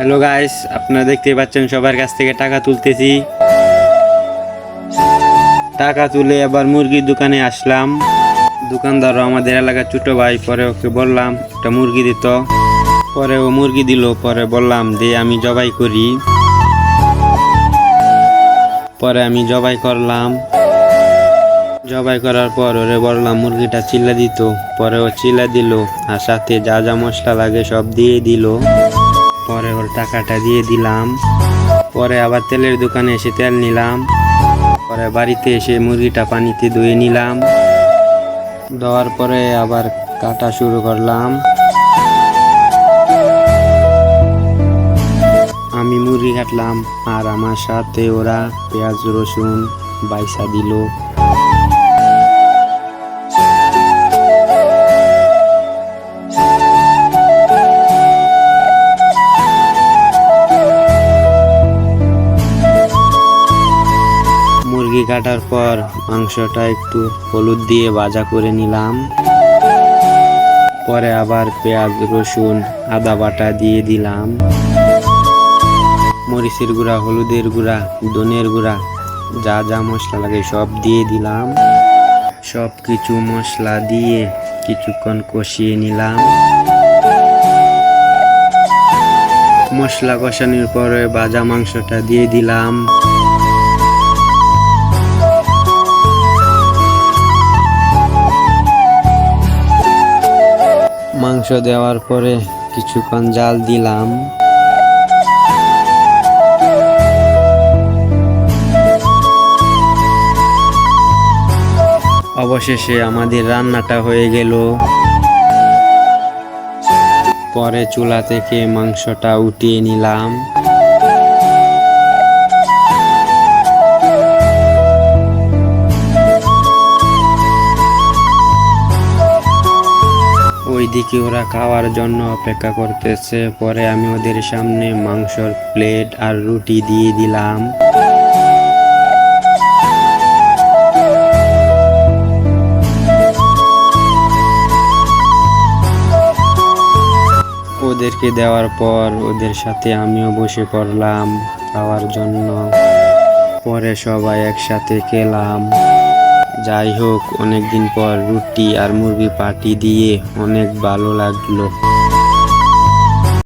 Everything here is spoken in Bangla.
হ্যালো গাইস, আপনারা দেখতে পাচ্ছেন সবার কাছ থেকে টাকা তুলতেছি। টাকা তুলে আবার মুরগির দোকানে আসলাম। দোকানদারও আমাদের এলাকার ছোট ভাই। পরে ওকে বললাম একটা মুরগি দিত, পরে ও মুরগি দিল। পরে বললাম যে আমি জবাই করি। পরে আমি জবাই করলাম। জবাই করার পর ওরে বললাম মুরগিটা চিল্লা দিত। পরে ও চিল্লা দিল আর সাথে যা যা মশলা লাগে সব দিয়ে দিল। পরে ওর টাকাটা দিয়ে দিলাম। পরে আবার তেলের দোকানে এসে তেল নিলাম। পরে বাড়িতে এসে মুরগিটা পানিতে ধুয়ে নিলাম। ধোয়ার পরে আবার কাটা শুরু করলাম। আমি মুরগি কাটলাম আর আমার সাথে ওরা পেঁয়াজ রসুন বাইসা দিল। মুরগি কাটার পর মাংসটা একটু হলুদ দিয়ে ভাজা করে নিলাম। পরে আবার পেঁয়াজ রসুন আদা বাটা দিয়ে দিলাম। মরিচের গুঁড়া, হলুদের গুঁড়া, ধনের গুঁড়া, যা যা মশলা লাগে সব দিয়ে দিলাম। সব কিছু মশলা দিয়ে কিছুক্ষণ কষিয়ে নিলাম। মশলা কষানোর পরে ভাজা মাংসটা দিয়ে দিলাম। মাংস দেওয়ার পরে কিছুক্ষণ জাল দিলাম। অবশেষে আমাদের রান্নাটা হয়ে গেল। পরে চুলা থেকে মাংসটা উঠিয়ে নিলাম। ওইদিকে ওরা খাওয়ার জন্য অপেক্ষা করতেছে। পরে আমি ওদের সামনে মাংসর প্লেট আর রুটি দিয়ে দিলাম। ওদেরকে দেওয়ার পর ওদের সাথে আমিও বসে পড়লাম খাওয়ার জন্য। পরে সবাই একসাথে খেলাম। যাই হোক, অনেকদিন পর রুটি আর মুরগি পাটি দিয়ে অনেক ভালো লাগলো।